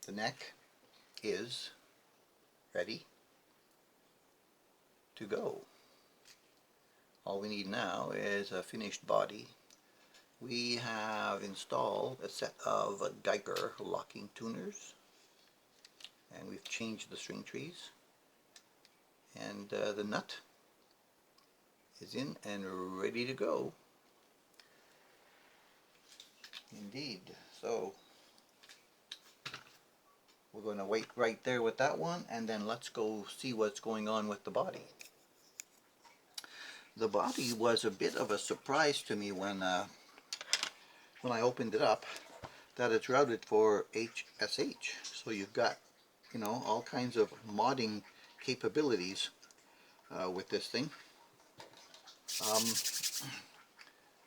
The neck is ready to go. All we need now is a finished body. We have installed a set of Geiger locking tuners, and we've changed the string trees, and the nut is in and ready to go. Indeed. So we're going to wait right there with that one, and then let's go see what's going on with the body. The body was a bit of a surprise to me when I opened it up, that it's routed for HSH. So you've got, you know, all kinds of modding capabilities with this thing.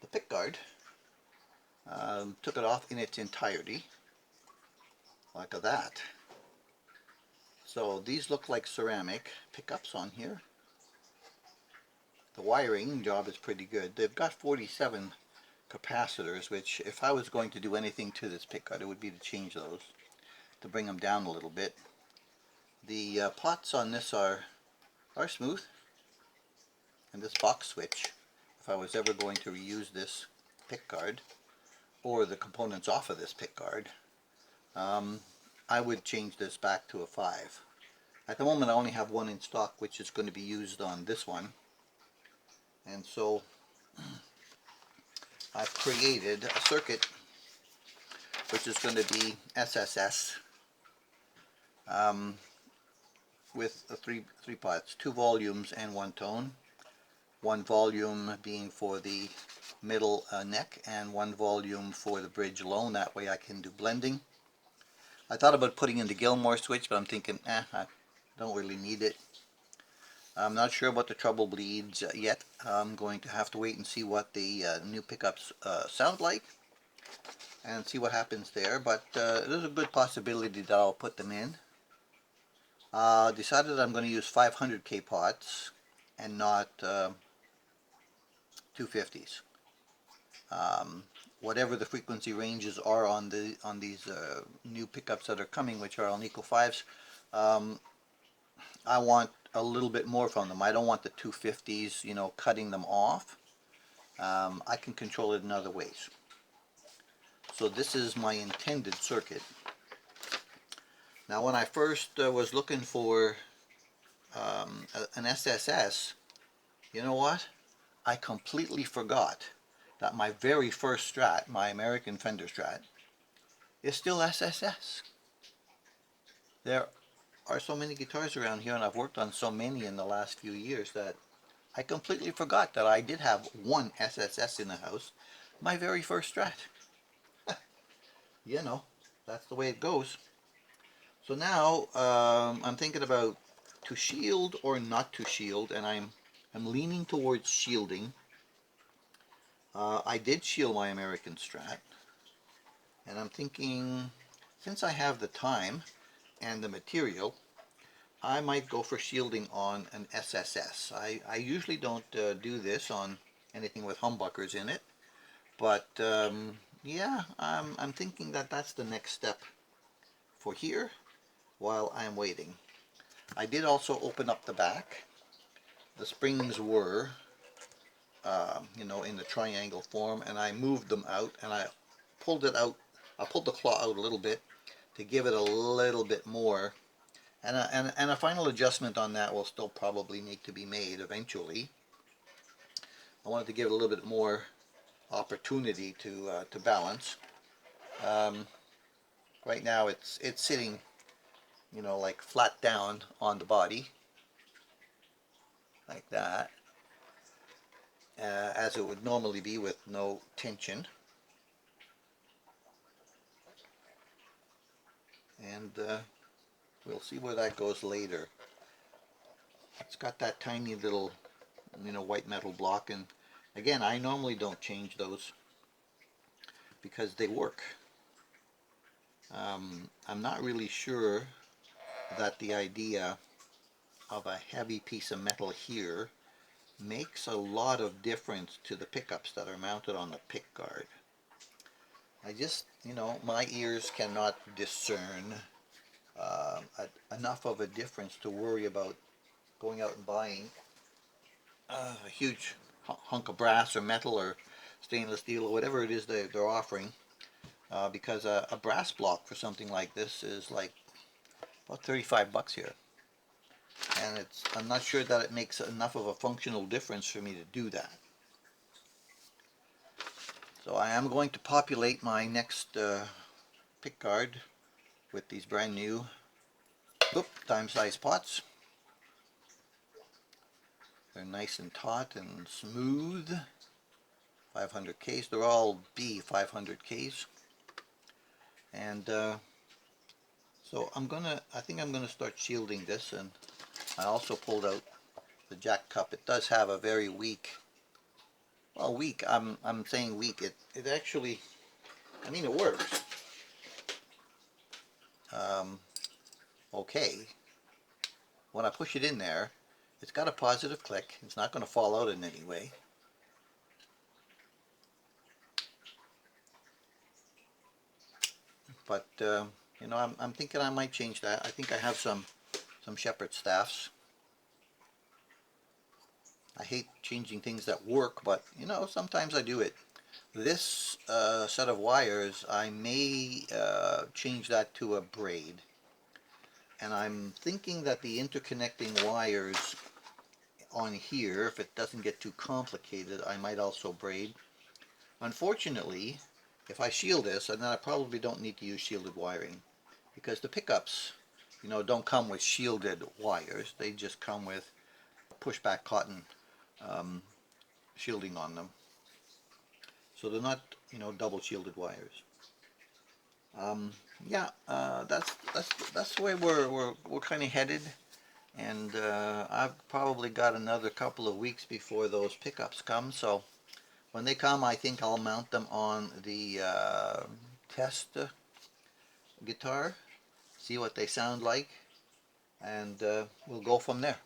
The pickguard took it off in its entirety, like that. So these look like ceramic pickups on here. The wiring job is pretty good. They've got 47 capacitors, which if I was going to do anything to this pickguard, it would be to change those, to bring them down a little bit. The pots on this are smooth, and this box switch, if I was ever going to reuse this pickguard or the components off of this pickguard, I would change this back to a 5. At the moment I only have one in stock, which is going to be used on this one, and so I've created a circuit which is going to be SSS with three pots, 2 volumes and 1 tone. 1 volume being for the middle neck and 1 volume for the bridge alone. That way I can do blending. I thought about putting in the Gilmore switch, but I'm thinking, I don't really need it. I'm not sure about the treble bleeds yet. I'm going to have to wait and see what the new pickups sound like and see what happens there, but there's a good possibility that I'll put them in. Decided I'm going to use 500K pots and not 250s. Whatever the frequency ranges are on these new pickups that are coming, which are on Eco 5s, I want a little bit more from them. I don't want the 250s, you know, cutting them off. I can control it in other ways. So this is my intended circuit. Now when I first was looking for an SSS, you know what? I completely forgot that my very first Strat, my American Fender Strat, is still SSS. There are so many guitars around here, and I've worked on so many in the last few years, that I completely forgot that I did have one SSS in the house, my very first Strat. You know, that's the way it goes. So now I'm thinking about to shield or not to shield, and I'm leaning towards shielding. I did shield my American Strat, and I'm thinking, since I have the time and the material, I might go for shielding on an SSS. I usually don't do this on anything with humbuckers in it, but yeah, I'm thinking that that's the next step for here while I'm waiting. I did also open up the back. The springs were you know, in the triangle form, and I moved them out, and I pulled it out. I pulled the claw out a little bit to give it a little bit more, and a final adjustment on that will still probably need to be made eventually. I wanted to give it a little bit more opportunity to balance. Right now it's sitting, you know, like flat down on the body, like that, as it would normally be with no tension. And we'll see where that goes later. It's got that tiny little, you know, white metal block, and again, I normally don't change those because they work. I'm not really sure that the idea of a heavy piece of metal here makes a lot of difference to the pickups that are mounted on the pickguard. I just, you know, my ears cannot discern enough of a difference to worry about going out and buying a huge hunk of brass or metal or stainless steel or whatever it is they're offering, because a brass block for something like this is like about 35 bucks here, and I'm not sure that it makes enough of a functional difference for me to do that. So I am going to populate my next pick guard with these brand new dime-size pots. They're nice and taut and smooth. 500Ks. They're all B 500Ks. And so I think I'm gonna start shielding this, and I also pulled out the jack cup. It does have a very weak, well, weak. I'm saying weak. It actually, I mean, it works. Okay. When I push it in there, it's got a positive click. It's not going to fall out in any way. But you know, I'm thinking I might change that. I think I have some shepherd staffs. I hate changing things that work, but you know, sometimes I do it. This set of wires, I may change that to a braid. And I'm thinking that the interconnecting wires on here, if it doesn't get too complicated, I might also braid. Unfortunately, if I shield this, then I probably don't need to use shielded wiring, because the pickups, you know, don't come with shielded wires. They just come with pushback cotton shielding on them. So they're not, you know, double shielded wires. Yeah, that's the way we're kind of headed, and I've probably got another couple of weeks before those pickups come. So when they come, I think I'll mount them on the test guitar, see what they sound like, and we'll go from there.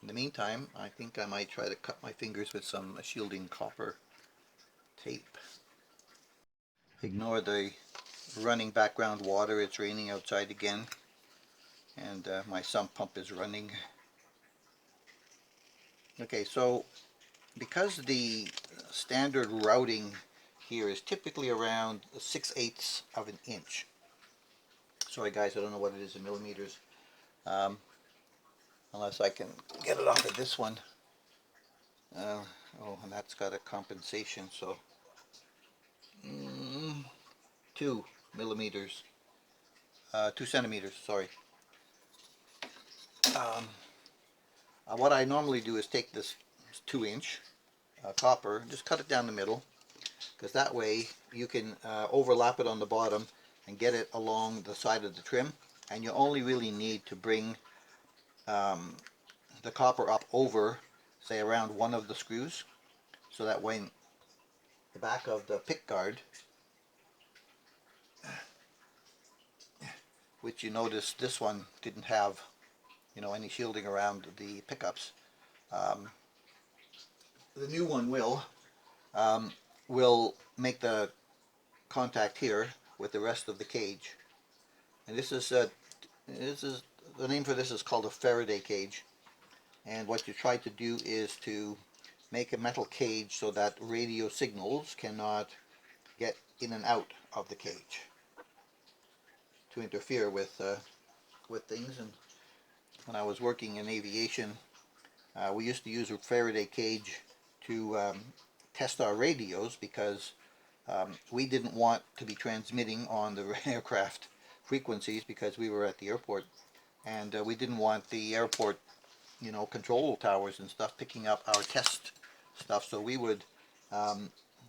In the meantime, I think I might try to cut my fingers with some shielding copper tape. Ignore the running background water. It's raining outside again, and my sump pump is running. Okay, so because the standard routing here is typically around 6/8 of an inch. Sorry guys, I don't know what it is in millimeters, unless I can get it off of this one. Oh, and that's got a compensation, so 2 millimeters, 2 centimeters, sorry. What I normally do is take this 2-inch copper, just cut it down the middle, because that way you can overlap it on the bottom and get it along the side of the trim, and you only really need to bring the copper up over, say, around one of the screws, so that when the back of the pick guard, which you notice this one didn't have, you know, any shielding around the pickups, the new one will make the contact here with the rest of the cage. And this is the name for this is called a Faraday cage. And what you try to do is to make a metal cage so that radio signals cannot get in and out of the cage to interfere with things. And when I was working in aviation, we used to use a Faraday cage to test our radios, because we didn't want to be transmitting on the aircraft frequencies, because we were at the airport, and we didn't want the airport, you know, control towers and stuff picking up our test stuff. So we would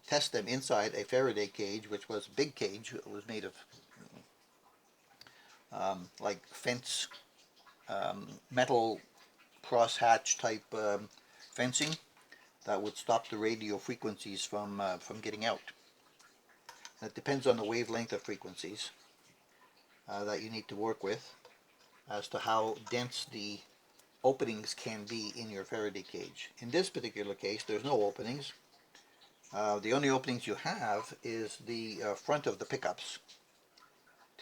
test them inside a Faraday cage, which was a big cage. It was made of like fence, metal crosshatch type fencing that would stop the radio frequencies from getting out. And it depends on the wavelength of frequencies that you need to work with as to how dense the openings can be in your Faraday cage. In this particular case, there's no openings. The only openings you have is the front of the pickups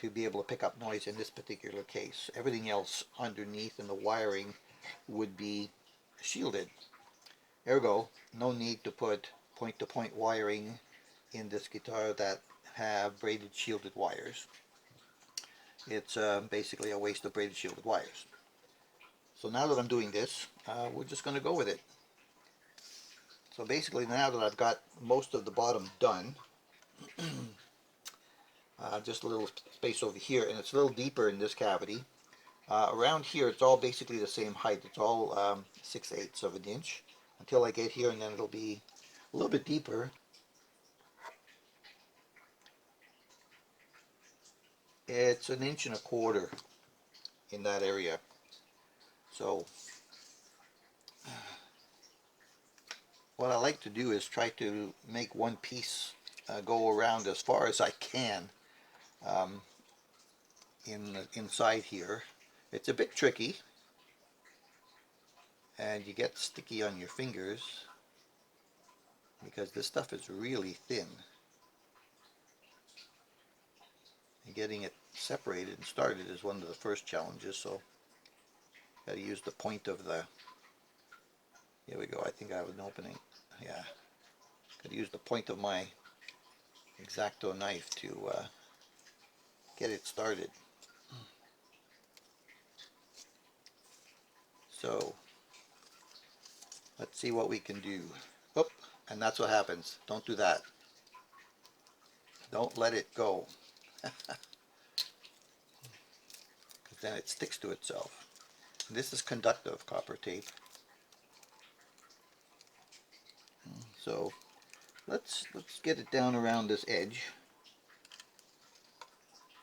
to be able to pick up noise in this particular case. Everything else underneath in the wiring would be shielded. Ergo, no need to put point-to-point wiring in this guitar that have braided shielded wires. It's basically a waste of braided shielded wires. So now that I'm doing this, we're just going to go with it. So basically now that I've got most of the bottom done, just a little space over here, and it's a little deeper in this cavity. Around here it's all basically the same height. It's all 6/8 of an inch until I get here, and then it'll be a little bit deeper. It's 1.25 inches in that area. So what I like to do is try to make one piece go around as far as I can inside here. It's a bit tricky, and you get sticky on your fingers because this stuff is really thin. And getting it separated and started is one of the first challenges, so got to use the point of the, here we go, I think I have an opening, yeah, got to use the point of my X-Acto knife to get it started. So let's see what we can do. Oop, and that's what happens. Don't do that. Don't let it go, because then it sticks to itself. This is conductive copper tape. So let's get it down around this edge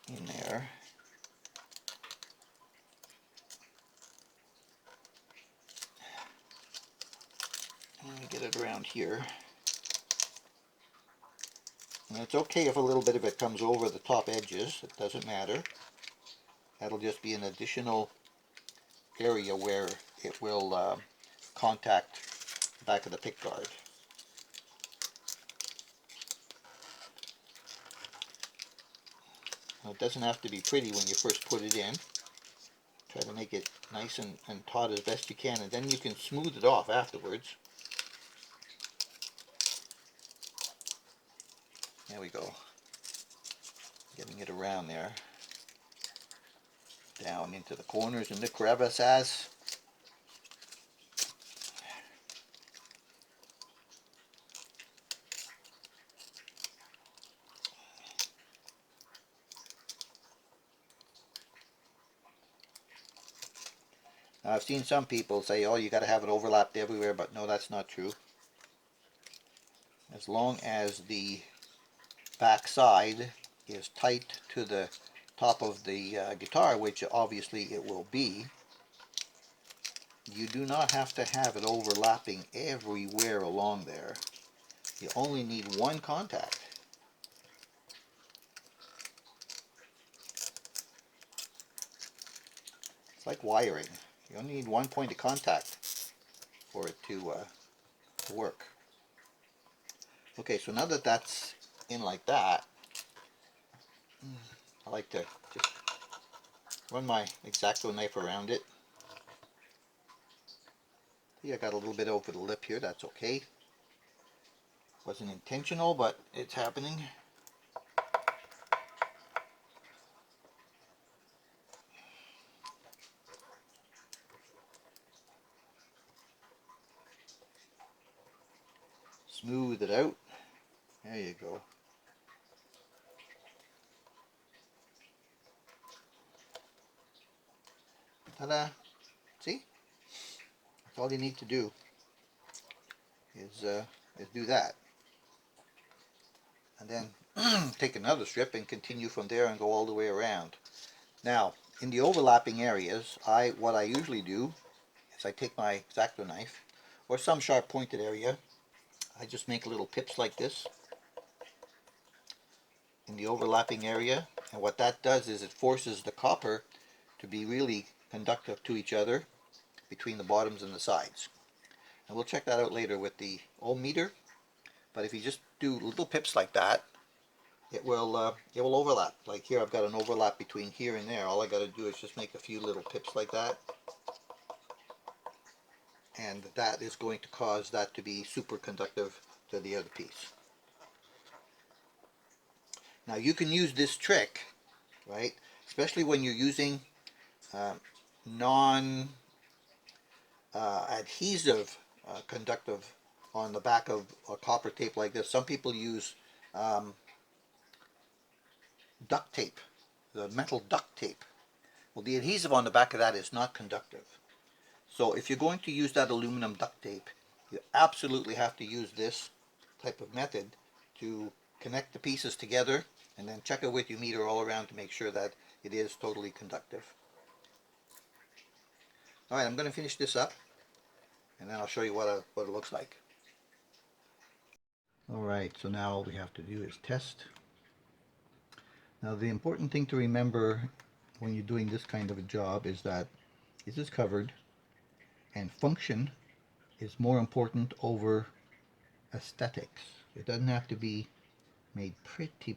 in there. And get it around here. And it's okay if a little bit of it comes over the top edges. It doesn't matter. That'll just be an additional area where it will contact the back of the pick guard. Now, it doesn't have to be pretty when you first put it in. Try to make it nice and taut as best you can, and then you can smooth it off afterwards. There we go. Getting it around there. Down into the corners and the crevices. Now, I've seen some people say, oh, you got to have it overlapped everywhere, but no, that's not true. As long as the back side is tight to the top of the guitar, which obviously it will be, you do not have to have it overlapping everywhere along there. You only need one contact. It's like wiring. You only need one point of contact for it to work. Okay, so now that that's in like that, I like to just run my X-Acto knife around it. See, I got a little bit over the lip here, that's okay. Wasn't intentional, but it's happening. Smooth it out. There you go. Ta-da! See? That's all you need to do is do that. And then take another strip and continue from there and go all the way around. Now, in the overlapping areas, what I usually do is I take my X-Acto knife, or some sharp pointed area, I just make little pips like this in the overlapping area, and what that does is it forces the copper to be really conductive to each other between the bottoms and the sides. And we'll check that out later with the ohm meter, but if you just do little pips like that, it will overlap. Like here, I've got an overlap between here and there. All I got to do is just make a few little pips like that, and that is going to cause that to be super conductive to the other piece. Now you can use this trick, right? Especially when you're using non adhesive conductive on the back of a copper tape like this. Some people use um, duct tape, the metal duct tape. Well, the adhesive on the back of that is not conductive. So if you're going to use that aluminum duct tape, you absolutely have to use this type of method to connect the pieces together and then check it with your meter all around to make sure that it is totally conductive. Alright, I'm going to finish this up and then I'll show you what it looks like. Alright, so now all we have to do is test. Now the important thing to remember when you're doing this kind of a job is that this is covered and function is more important over aesthetics. It doesn't have to be made pretty.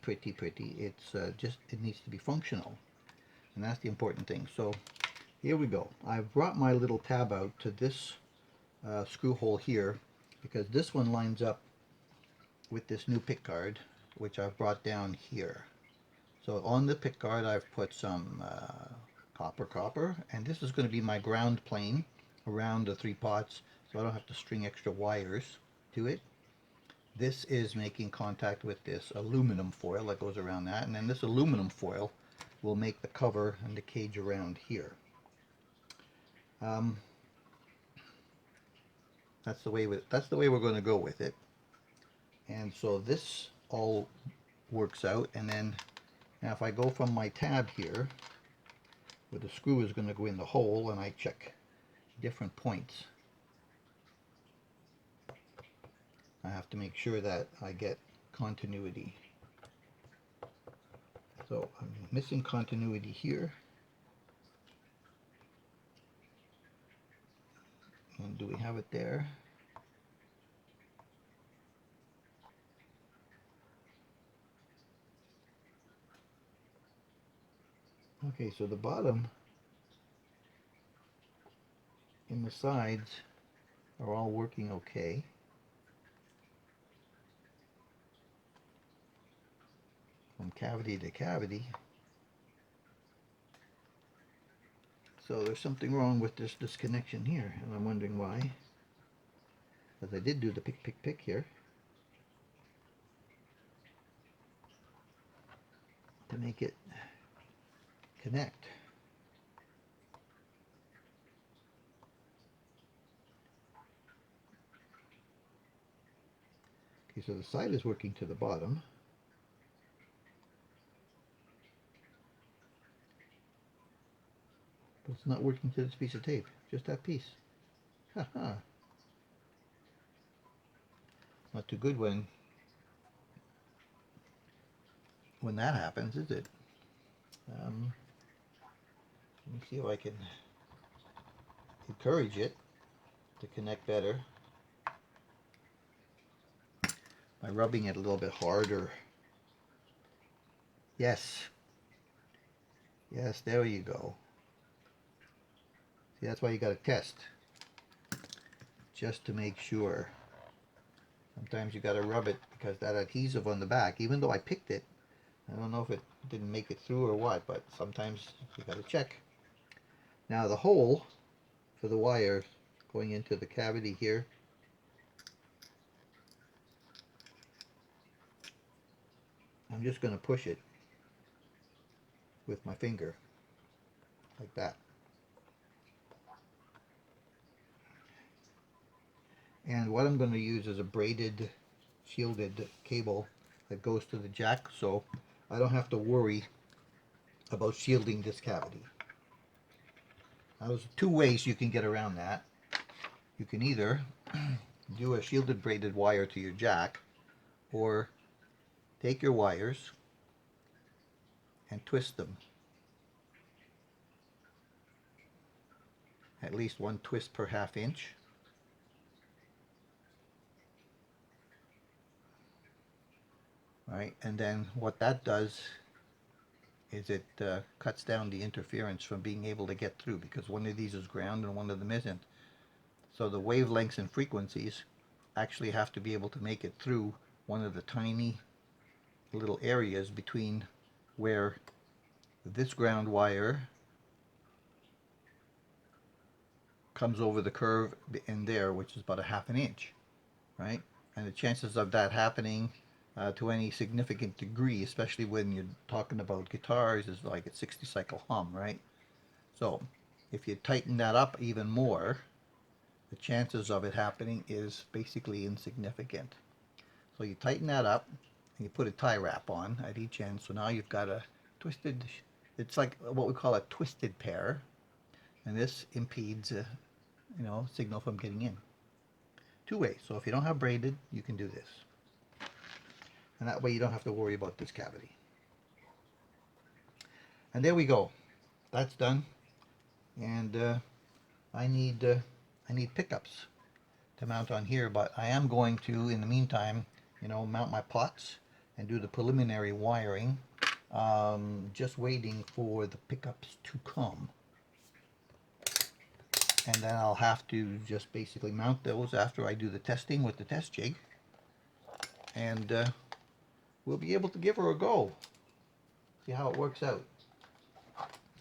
It's just, it needs to be functional, and that's the important thing. So here we go. I've brought my little tab out to this screw hole here because this one lines up with this new pick guard, which I've brought down here. So on the pick guard I've put some copper, and this is going to be my ground plane around the 3 pots, so I don't have to string extra wires to it. This is making contact with this aluminum foil that goes around that, and then this aluminum foil will make the cover and the cage around here. That's the way we're going to go with it. And so this all works out, and then now if I go from my tab here, where the screw is going to go in the hole, and I check different points, I have to make sure that I get continuity. So I'm missing continuity here. And do we have it there? Okay, so the bottom and the sides are all working okay. From cavity to cavity. So there's something wrong with this disconnection here, and I'm wondering why. Because I did do the pick here to make it connect. Okay, so the side is working to the bottom. But it's not working to this piece of tape, just that piece. Haha. Not too good when that happens, is it? Let me see if I can encourage it to connect better by rubbing it a little bit harder. Yes. Yes, there you go. See, that's why you got to test. Just to make sure. Sometimes you got to rub it because that adhesive on the back, even though I picked it, I don't know if it didn't make it through or what, but sometimes you got to check. Now the hole for the wire going into the cavity here, I'm just going to push it with my finger like that. And what I'm going to use is a braided shielded cable that goes to the jack, so I don't have to worry about shielding this cavity. Now there's 2 ways you can get around that. You can either do a shielded braided wire to your jack, or take your wires and twist them. At least 1 twist per ½ inch. right? And then what that does is it cuts down the interference from being able to get through, because one of these is ground and one of them isn't. So the wavelengths and frequencies actually have to be able to make it through one of the tiny little areas between where this ground wire comes over the curve in there, which is about a half an inch, right? And the chances of that happening to any significant degree, especially when you're talking about guitars, is like a 60 cycle hum, right? So if you tighten that up even more, the chances of it happening is basically insignificant. So you tighten that up and you put a tie wrap on at each end. So now you've got a twisted, it's like what we call a twisted pair, and this impedes signal from getting in. Two ways. So if you don't have braided, you can do this. And that way you don't have to worry about this cavity. And there we go. That's done. And I need pickups to mount on here, but I am going to, in the meantime, mount my pots and do the preliminary wiring. Just waiting for the pickups to come. And then I'll have to just basically mount those after I do the testing with the test jig. And we'll be able to give her a go. See how it works out.